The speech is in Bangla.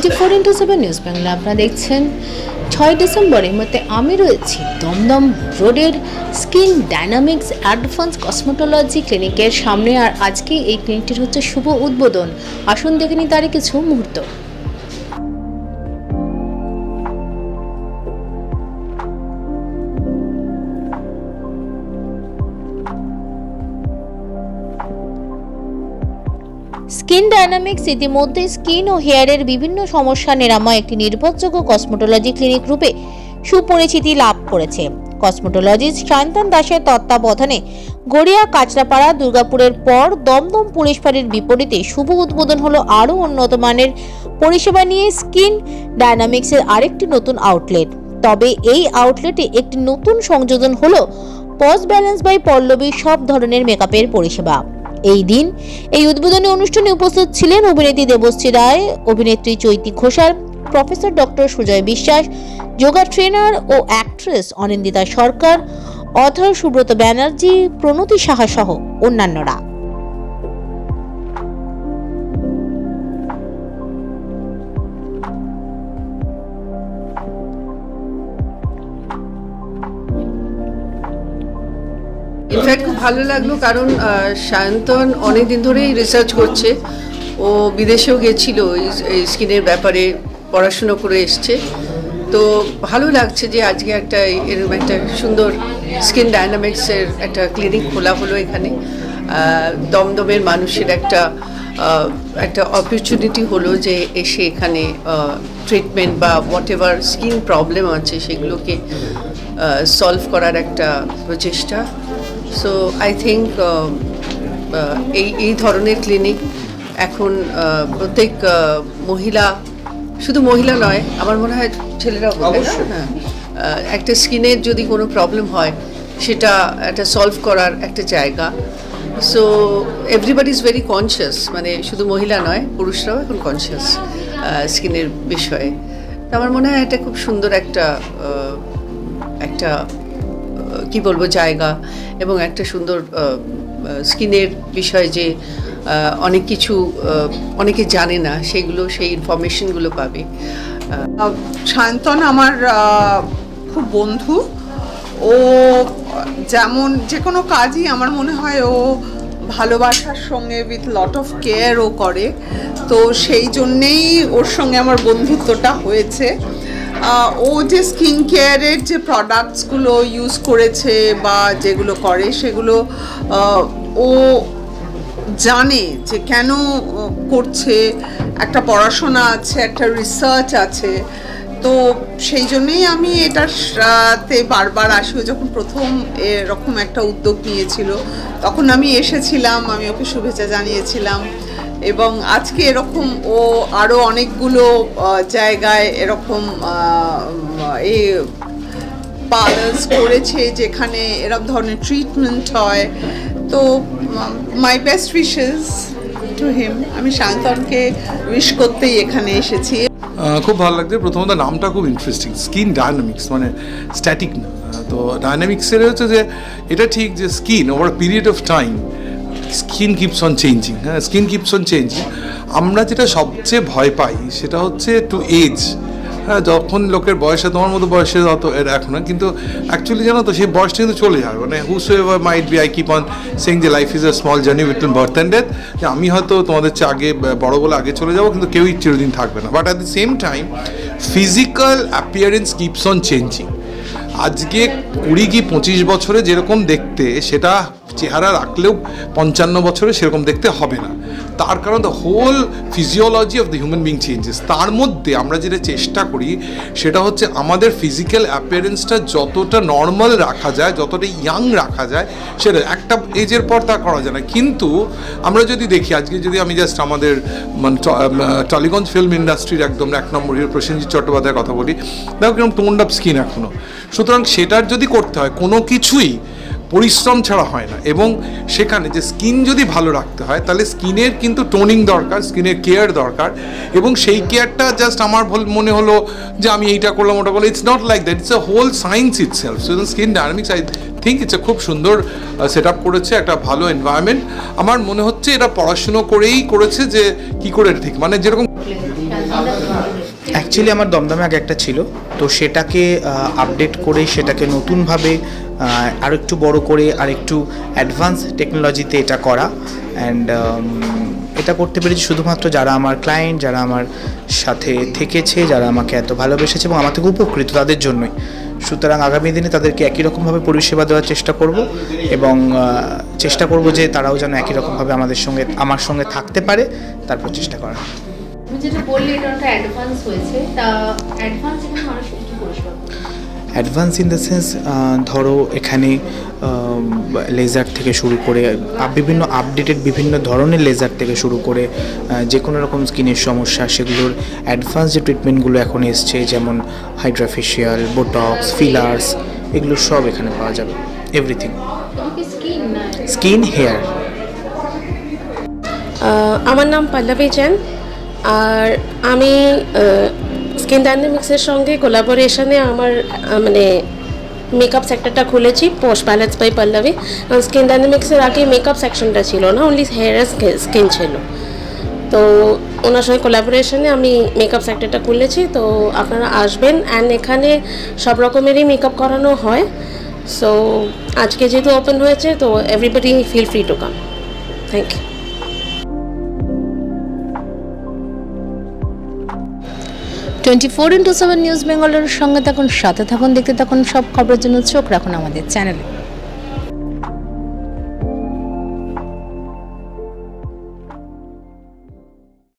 24x7 নিউজ বাংলা আপনারা দেখছেন। 6 ডিসেম্বরের মধ্যে আমি রয়েছি দমদম রোডের স্কিন ডাইনামিক্স অ্যাডভান্স কসমোটোলজি ক্লিনিকের সামনে, আর আজকে এই ক্লিনিকটির হচ্ছে শুভ উদ্বোধন। আসুন দেখে নিই তারই কিছু মুহূর্ত। স্কিন ডাইনামিক্স ইতিমধ্যে স্কিন ও হেয়ারের বিভিন্ন সমস্যা নিরাময় একটি নির্ভরযোগ্য কসমোটোলজি ক্লিনিক রূপে সুপরিচিতি লাভ করেছে। কসমোটোলজিস্ট সায়ন্তন দাসের তত্ত্বাবধানে গড়িয়া, কাঁচরাপাড়া, দুর্গাপুরের পর দমদম পুলিশ ফাঁড়ির বিপরীতে শুভ উদ্বোধন হলো আরও উন্নত মানের পরিষেবা নিয়ে স্কিন ডাইনামিক্সের আরেকটি নতুন আউটলেট। তবে এই আউটলেটে একটি নতুন সংযোজন হলো পজ ব্যালেন্স বাই পল্লবী সব ধরনের মেকআপের পরিষেবা। এই দিন এই উদ্বোধনী অনুষ্ঠানে উপস্থিত ছিলেন অভিনেত্রী দেবশ্রী রায়, অভিনেত্রী চৈতি ঘোষাল, প্রফেসর ডক্টর সুজয় বিশ্বাস, যোগা ট্রেনার ও অ্যাক্ট্রেস অনিন্দিতা সরকার, অথর সুব্রত ব্যানার্জি, প্রণতি সাহা সহ অন্যান্যরা। ইনফ্যাক্ট খুব ভালো লাগলো, কারণ সায়ন্তন অনেকদিন ধরেই রিসার্চ করছে। ও বিদেশেও গেছিল এই স্কিনের ব্যাপারে, পড়াশুনো করে এসছে। তো ভালো লাগছে যে আজকে একটা এরকম একটা সুন্দর স্কিন ডাইনামিক্সের একটা ক্লিনিক খোলা হলো এখানে। দমদমের মানুষের একটা অপরচুনিটি হলো যে এসে এখানে ট্রিটমেন্ট বা হোয়াট এভার স্কিন প্রবলেম আছে সেগুলোকে সলভ করার একটা প্রচেষ্টা। সো আই থিঙ্ক এই ধরনের ক্লিনিক এখন প্রত্যেক মহিলা, শুধু মহিলা নয়, আমার মনে হয় ছেলেরাও হ্যাঁ, একটা স্কিনের যদি কোনো প্রবলেম হয় সেটা একটা সলভ করার একটা জায়গা। So everybody is very conscious, মানে শুধু মহিলা নয়, পুরুষরাও এখন কনসিয়াস স্কিনের বিষয়ে। আমার মনে হয় এটা খুব সুন্দর একটা কি বলবো জায়গা, এবং একটা সুন্দর স্কিনের বিষয় যে অনেক কিছু অনেকে জানে না, সেগুলো সেই ইনফরমেশনগুলো পাবে। সায়ন্তন আমার খুব বন্ধু। ও যেমন যে কোনো কাজই আমার মনে হয় ও ভালোবাসার সঙ্গে উইথ লট অফ কেয়ার ও করে। তো সেই জন্যেই ওর সঙ্গে আমার বন্ধুত্বটা হয়েছে। ও যে স্কিন কেয়ারের যে প্রোডাক্টসগুলো ইউজ করেছে বা যেগুলো করে সেগুলো ও জানে যে কেন করছে, একটা পড়াশোনা আছে, একটা রিসার্চ আছে। তো সেই জন্যই আমি এটাতে বারবার আসি। যখন প্রথম এরকম একটা উদ্যোগ নিয়েছিল তখন আমি এসেছিলাম, আমি ওকে শুভেচ্ছা জানিয়েছিলাম। এবং আজকে এরকম ও আরও অনেকগুলো জায়গায় এরকম এই পার্লার্স করেছে যেখানে এরকম ধরনের ট্রিটমেন্ট হয়। তো my best wishes to him. আমি সায়ন্তনকে উইশ করতেই এখানে এসেছি। খুব ভালো লাগছে। প্রথমত নামটা খুব ইন্টারেস্টিং, স্কিন ডায়নামিক্স, মানে স্ট্যাটিক না। তো ডায়নামিক্সের হচ্ছে যে এটা ঠিক যে skin over period of time skin keeps on changing. হ্যাঁ, স্কিন কিপস অন চেঞ্জিং। আমরা যেটা সবচেয়ে ভয় পাই সেটা হচ্ছে টু এজ। হ্যাঁ, যখন লোকের বয়সে, তোমার মতো বয়সে অত এখন না, কিন্তু অ্যাকচুয়ালি জানো তো সেই বয়সটা কিন্তু চলে যায়। মানে whosoever might be, I keep on saying যে life is a small journey between birth and death. যে আমি হয়তো তোমাদের চেয়ে আগে বড় বলে আগে চলে যাবো, কিন্তু কেউই চিরদিন থাকবে না। But at the same time physical appearance keeps on changing. আজকে 20 কি 25 বছরে যেরকম দেখতে, সেটা চেহারা রাখলেও 55 বছরে সেরকম দেখতে হবে না। তার কারণ the whole physiology of the human being changes. তার মধ্যে আমরা যেটা চেষ্টা করি সেটা হচ্ছে আমাদের ফিজিক্যাল অ্যাপিয়ারেন্সটা যতটা নর্মাল রাখা যায়, যতটা ইয়াং রাখা যায়, সেটা একটা এজের পর তা করা যায় না। কিন্তু আমরা যদি দেখি, আজকে যদি আমি জাস্ট আমাদের টলিগঞ্জ ফিল্ম ইন্ডাস্ট্রির একদম 1 নম্বর হিরো প্রসেনজিৎ চট্টোপাধ্যায়ের কথা বলি, দেখো কিরকম টোন্ড আপ স্কিন এখনও। সুতরাং সেটার যদি করতে হয়, কোনো কিছুই পরিশ্রম ছাড়া হয় না। এবং সেখানে যে স্কিন যদি ভালো রাখতে হয় তাহলে স্কিনের কিন্তু টোনিং দরকার, স্কিনের কেয়ার দরকার। এবং সেই কেয়ারটা জাস্ট আমার মনে হলো যে আমি এইটা করলাম ওটা করলাম, it's not like that, it's a whole science itself. So skin dynamics I think it's খুব সুন্দর সেট আপ করেছে, একটা ভালো এনভায়রনমেন্ট। আমার মনে হচ্ছে এটা পড়াশুনো করেই করেছে যে কি করে ঠিক, মানে যেরকম অ্যাকচুয়ালি আমার দমদমে আগে একটা ছিল, তো সেটাকে আপডেট করে সেটাকে নতুনভাবে আর একটু বড় করে আর একটু অ্যাডভান্স টেকনোলজিতে এটা করা। অ্যান্ড এটা করতে পেরেছি শুধুমাত্র যারা আমার ক্লায়েন্ট, যারা আমার সাথে থেকেছে, যারা আমাকে এত ভালোবেসেছে এবং আমার থেকে উপকৃত তাদের জন্যই। সুতরাং আগামী দিনে তাদেরকে একই রকমভাবে পরিষেবা দেওয়ার চেষ্টা করব এবং চেষ্টা করব যে তারাও যেন একই রকমভাবে আমার সঙ্গে থাকতে পারে, তারপর চেষ্টা করা। তুমি যেটা বললে এটা একটা অ্যাডভান্স হয়েছে, তা অ্যাডভান্স এখানে মানুষ কি পরিষেবা? অ্যাডভান্স ইন দ্য সেন্স, ধরো এখানে লেজার থেকে শুরু করে বিভিন্ন আপডেটেড বিভিন্ন ধরনের লেজার থেকে শুরু করে যে কোনো রকম স্কিনের সমস্যা সেগুলোর অ্যাডভান্স যে ট্রিটমেন্টগুলো এখন এসছে, যেমন হাইড্রাফেশিয়াল, বোটক্স, ফিলার্স, এগুলো সব এখানে পাওয়া যাবে, এভরিথিং। Skin, hair. আমার নাম পল্লবী জৈন, আর আমি স্কিন ডাইনামিক্সের সঙ্গে কোলাবোরেশনে আমার মানে মেকআপ সেক্টরটা খুলেছি, post palettes by Pallavi. Skin ডাইনামিক্সের আগে মেকআপ সেকশনটা ছিল না, অনলি হেয়ার আর স্কিন ছিল। তো ওনার সঙ্গে কোলাবোরেশনে আমি মেকআপ সেক্টরটা খুলেছি। তো আপনারা আসবেন, অ্যান্ড এখানে সব রকমেরই মেকআপ করানো হয়। সো আজকে যেহেতু ওপেন হয়েছে, তো everybody feel free to come. Thank you. 24x7 news বেঙ্গলের সঙ্গে থাকুন, সাথে থাকুন, দেখতে থাকুন সব খবরের জন্য চোখ রাখুন আমাদের চ্যানেলে।